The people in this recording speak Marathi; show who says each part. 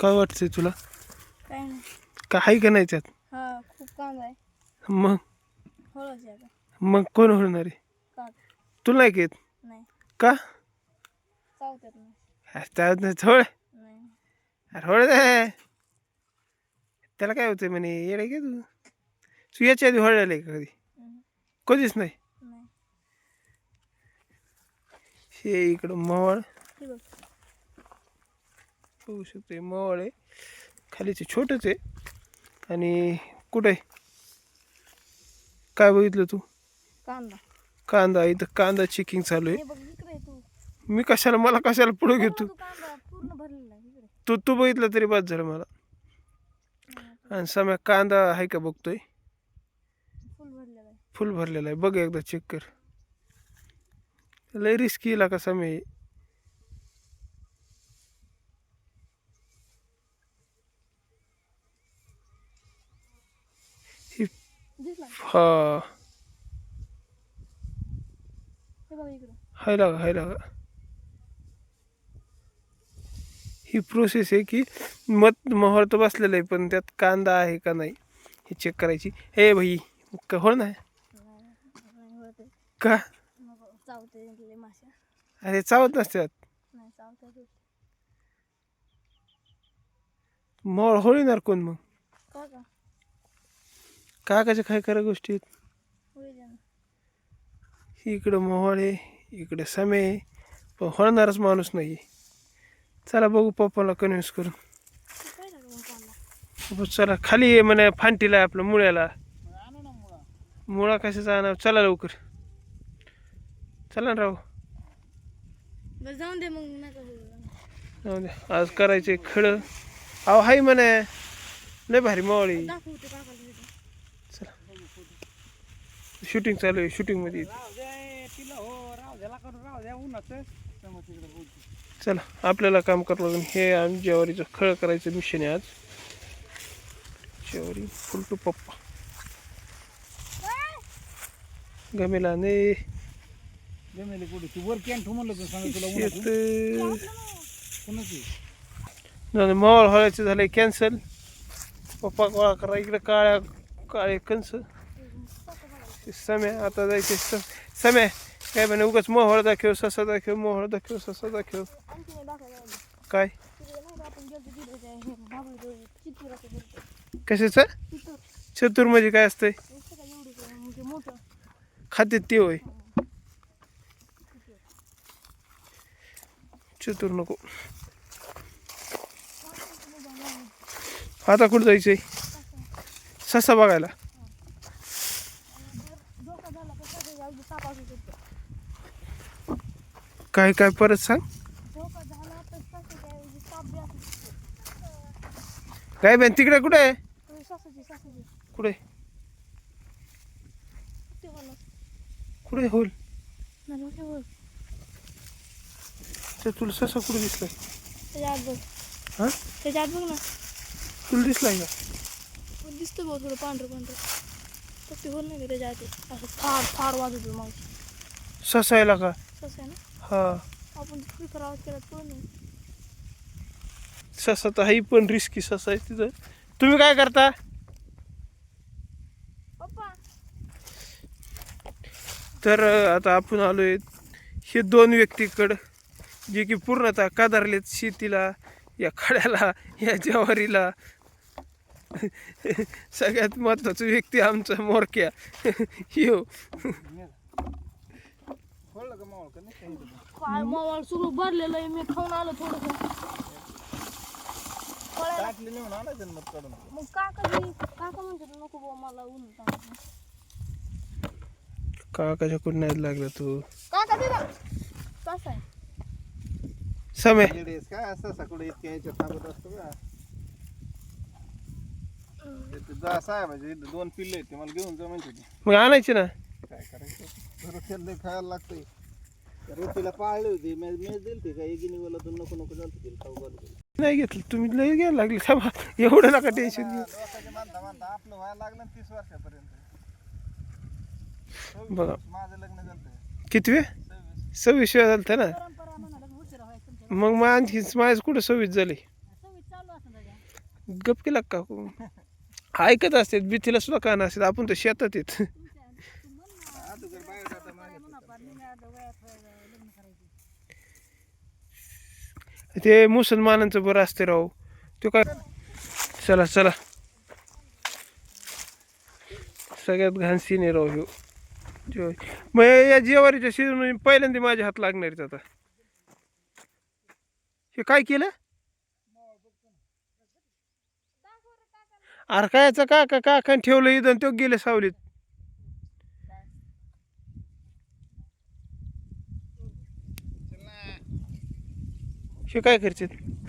Speaker 1: काय वाटतंय तुला?
Speaker 2: काय नाही.
Speaker 1: का आहे का नाही त्यात?
Speaker 2: हा खूप कांदा आहे.
Speaker 1: मग
Speaker 2: हळद आहे आता.
Speaker 1: मग कोण होणार आहे?
Speaker 2: का
Speaker 1: तुला नाही का येत?
Speaker 2: नाही.
Speaker 1: का?
Speaker 2: चावतात नाही.
Speaker 1: त्यात नाही थोडं.
Speaker 2: नाही.
Speaker 1: अरे होळ दे. त्याला काय होतंय म्हणे येडे का तू? तू याच्या आधी होळलेलं आहे का कधी? कधीच नाही.
Speaker 2: नाही.
Speaker 1: हे इकडं मवळ
Speaker 2: हे बघ.
Speaker 1: होऊ शकते मवळ आहे. खालीचे छोटंच आहे. आणि कुठं आहे? काय बघितलं तू?
Speaker 2: कांदा.
Speaker 1: कांदा. इथं कांदा चेकिंग चालू
Speaker 2: हे
Speaker 1: आहे.
Speaker 2: बघ इकडे तू.
Speaker 1: मी कशाला मला कशाला पुढे घेतो?
Speaker 2: तू कांदा पूर्ण भरलेला आहे इकडे.
Speaker 1: तू बघितलं तरी बाद झालं मला. आणि समय कांदा आहे का बघतोय?
Speaker 2: फुल भरलेला आहे.
Speaker 1: फुल भरलेला आहे. बघ एकदा चेक कर. लय रिस्की का समय?
Speaker 2: दिसला?
Speaker 1: हा
Speaker 2: हे बघ इकडे.
Speaker 1: हाय लागा. ही प्रोसेस आहे की मोहर तर बसलेलं आहे पण त्यात कांदा आहे का नाही हे चेक करायची. हे भाई हो ना?
Speaker 2: नाही होत.
Speaker 1: का?
Speaker 2: चावते माश्या.
Speaker 1: अरे चावत नसतात.
Speaker 2: नाही चावतात.
Speaker 1: मोहळ होळीणार कोण मग?
Speaker 2: का
Speaker 1: काकाच्या काय खऱ्या गोष्टी आहेत.
Speaker 2: होईल ना.
Speaker 1: इकडं मोहळ आहे, इकडे समय आहे, पण होणारच माणूस नाही. चला बघू पप्पाला कन्व्हिन्स करून.
Speaker 2: काय लागलं मग कांदा?
Speaker 1: चला खाली ये म्हणे फांटीला आहे आपलं मुळ्याला. मुळा कशाचा आणा? चला लवकर. चला ना राव.
Speaker 2: बस जाऊन दे मग नका
Speaker 1: जाऊ दे. आज करायचे खडं. अहो हाय म्हणे लय भारी मावळी.
Speaker 2: दाखवते काकाला व्हिडिओ.
Speaker 1: चला शूटिंग चालू आहे. शूटिंगमध्ये चला आपल्याला काम करावं लागेल. हे आम्ही ज्वारीचं खळ करायचं मिशन आहे आज. ज्वारी फुल टू पप्पा गमेला नाही मावळ व्हायचं झालंय कॅन्सल. पप्पा गोळा करा इकडे काळे कंस. समय आता जायचे. समय काय म्हणे उगाच मोहळ दाखव, ससा दाखव, मोहळ दाखव, ससा दाखव. काय कशाचं? चतुर म्हणजे काय असतंय? खात्यात ते होय. चतुर नको. आता कुठं जायचंय? ससा बघायला. काय काय परत सांग. काय बेन तिकडे कुठे आहे? कुठे कुठे होल? तुला ससा कुठे दिसलाय? हा
Speaker 2: त्याच्यात बघ ना.
Speaker 1: तुला दिसलाय का?
Speaker 2: दिसतं बघ थोडं पांढरं. तर ते होल नाही त्याच्यात असं फार वाजवतो मग.
Speaker 1: ससा यायला का?
Speaker 2: कसं आहे ना.
Speaker 1: हा
Speaker 2: आपण स्पीकर आवाज केला तो नाही.
Speaker 1: ससा तर हाही पण रिस्की ससा आहे तिथं. तुम्ही काय करता?
Speaker 2: पप्पा
Speaker 1: तर आता आपण आलोय हे दोन व्यक्तीकडं जे की पूर्णतः कादारलेत शेतीला, या खड्याला, या ज्वारीला. सगळ्यात महत्वाचा व्यक्ती आमचा मोरक्या. यो
Speaker 2: काय मावळ सगळं भरलेलं आहे. मी खाऊन आलो थोडंसं. मग काका म्हणतात नको बाबा मला ऊन ताप.
Speaker 1: काकाच्या कुठं नाही लागला तू?
Speaker 2: काका दे ना. कसं आहे?
Speaker 1: समय
Speaker 3: काय असं सगळं इतक्या ह्याच्यात थांबत असतो का? साहेबाचे दोन पिल्ले आहेत ते मला घेऊन जा म्हणजे.
Speaker 1: मग आणायचे ना.
Speaker 3: काय करायचं बरं खायला लागतंय. रोटीला पाळली होती मेज दिली ती काय गिनीवाला तर नको झालं तिला खाऊ घालू.
Speaker 1: नाही घेतलं तुम्ही लय घ्यायला लागले. थांबा एवढं नका टेन्शन घेऊ.
Speaker 3: लोकांचे म्हणता आपलं व्हायला लागलं 30 वर्षापर्यंत.
Speaker 1: बघा
Speaker 3: माझं लग्न झालं
Speaker 1: कितवे? 26 झालं ना.
Speaker 2: परंपरा म्हणाला उशिरा व्हायचं तुमच्या.
Speaker 1: मग आणखी माझं कुठं 26 झाले?
Speaker 2: 26 चालू असं
Speaker 1: गप केला का काकू ऐकत असते भीतीला सुद्धा कान असतात आपण तर शेतात येत
Speaker 3: अगोदर बायोडाटा मागितला
Speaker 1: ते मुसलमानांचं बरं असते राव तो काय चला चला सगळ्यात घाण सीन आहे राव ह्यो मग या जेवारीच्या सीझन पहिल्यांदा माझे हात लागणार आहेत आता हे काय केलं अरे कायचं काका ठेवलं इथं तो गेले सावलीत हे काय करतात